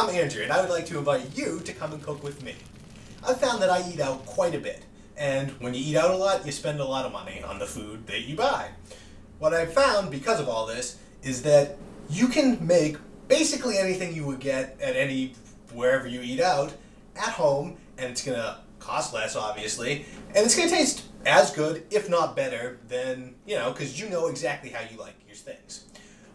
I'm Andrew, and I would like to invite you to come and cook with me. I've found that I eat out quite a bit, and when you eat out a lot, you spend a lot of money on the food that you buy. What I've found, because of all this, is that you can make basically anything you would get at wherever you eat out at home, and it's going to cost less, obviously, and it's going to taste as good, if not better, than, because you know exactly how you like your things.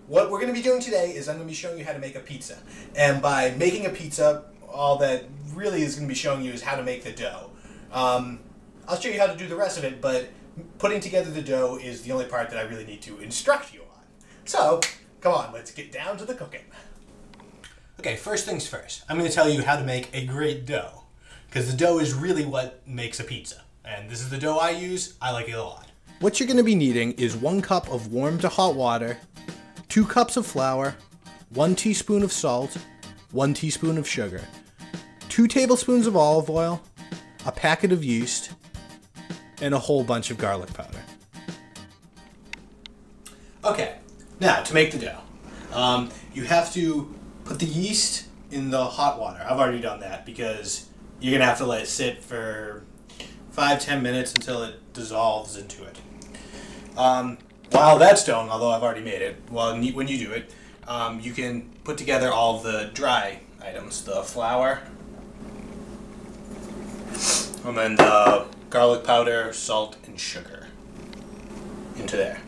What we're going to be doing today is I'm going to be showing you how to make a pizza. And by making a pizza, all that really is going to be showing you is how to make the dough. I'll show you how to do the rest of it, but putting together the dough is the only part that I really need to instruct you on. So, come on, let's get down to the cooking. Okay, first things first. I'm going to tell you how to make a great dough, because the dough is really what makes a pizza. And this is the dough I use. I like it a lot. What you're going to be needing is 1 cup of warm to hot water, 2 cups of flour, 1 teaspoon of salt, 1 teaspoon of sugar, 2 tablespoons of olive oil, a packet of yeast, and a whole bunch of garlic powder. Okay, now to make the dough. You have to put the yeast in the hot water. I've already done that because you're going to have to let it sit for 5-10 minutes until it dissolves into it. While that's done, although I've already made it, when you do it, you can put together all the dry items, the flour, and then the garlic powder, salt, and sugar into there.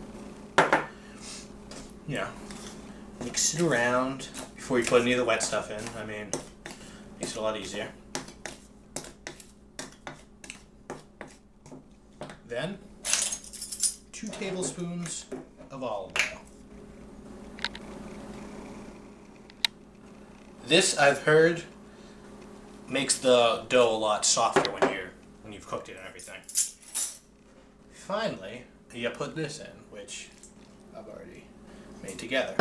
Mix it around before you put any of the wet stuff in. I mean, makes it a lot easier. Then, 2 tablespoons of olive oil. This, I've heard, makes the dough a lot softer when you've cooked it and everything. Finally, you put this in, which I've already made together.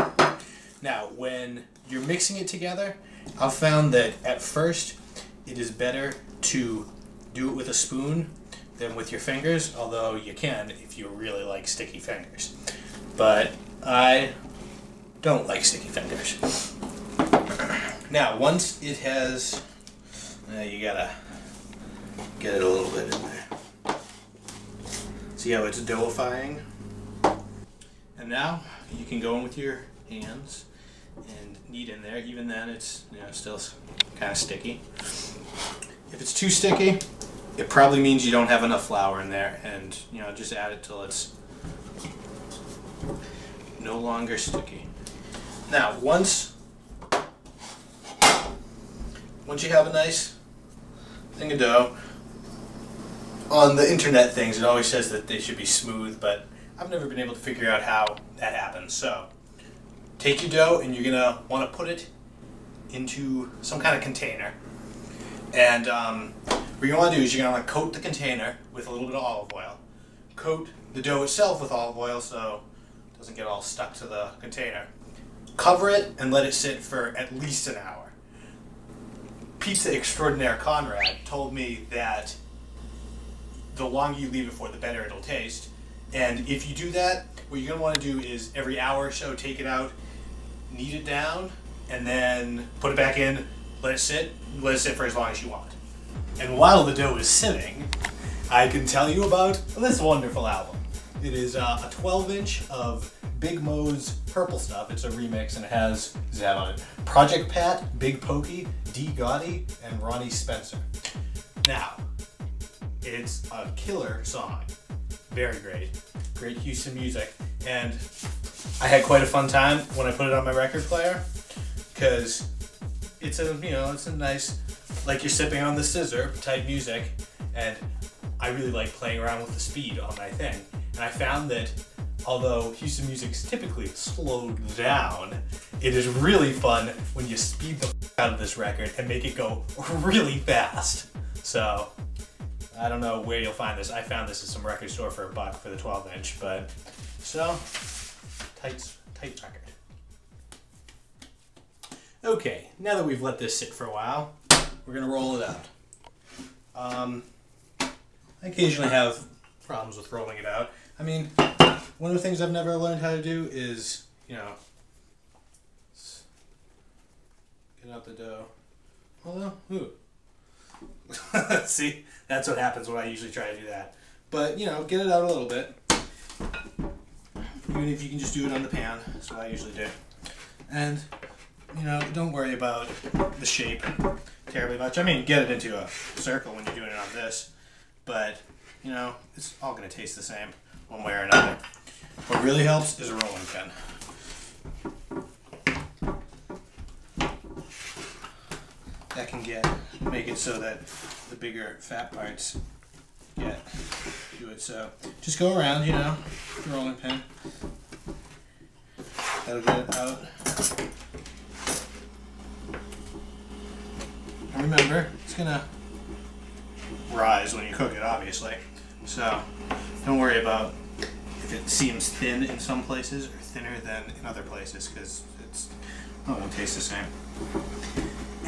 Now, when you're mixing it together, I've found that at first it is better to do it with a spoon than with your fingers, although you can if you really like sticky fingers. But I don't like sticky fingers. Now, once it has, you gotta get it a little bit in there. See how it's doughifying? And now you can go in with your hands and knead in there. Even then, it's still kind of sticky. If it's too sticky, it probably means you don't have enough flour in there, and just add it till it's no longer sticky. Now, once you have a nice thing of dough, on the internet things, it always says that they should be smooth, but I've never been able to figure out how that happens. So, take your dough, and you're gonna want to put it into some kind of container, and what you want to do is you're going to coat the container with a little bit of olive oil. Coat the dough itself with olive oil so it doesn't get all stuck to the container. Cover it and let it sit for at least an hour. Pizza extraordinaire Conrad told me that the longer you leave it for, the better it'll taste. And if you do that, what you're going to want to do is every hour or so take it out, knead it down, and then put it back in, let it sit for as long as you want. And while the dough is sitting, I can tell you about this wonderful album. It is a 12-inch of Big Mo's Purple Stuff. It's a remix, and it has on it Project Pat, Big Pokey, D. Gotti, and Ronnie Spencer. Now, it's a killer song. Very great. Great Houston music. And I had quite a fun time when I put it on my record player, because it's a nice, like you're sipping on the scissor type music, and I really like playing around with the speed on my thing. And I found that although Houston music's typically slowed down, it is really fun when you speed the out of this record and make it go really fast. So I don't know where you'll find this. I found this at some record store for $1 for the 12-inch, but so tight record. Okay, now that we've let this sit for a while, we're gonna roll it out. I occasionally have problems with rolling it out. I mean, one of the things I've never learned how to do is, get Get out the dough. Although, ooh. See, that's what happens when I usually try to do that. But, you know, get it out a little bit. Even if you can just do it on the pan. That's what I usually do. And, you know, don't worry about the shape terribly much. I mean, get it into a circle when you're doing it on this. But, you know, it's all going to taste the same one way or another. What really helps is a rolling pin. That can make it so that the bigger fat parts do it. So just go around, you know, the rolling pin. That'll get it out. And remember, it's gonna rise when you cook it, obviously. So don't worry about if it seems thin in some places or thinner than in other places, because it won't taste the same.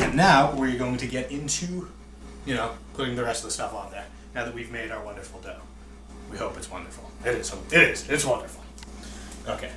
And now we're going to get into, you know, putting the rest of the stuff on there. Now that we've made our wonderful dough. We hope it's wonderful. It is. It's wonderful. Okay.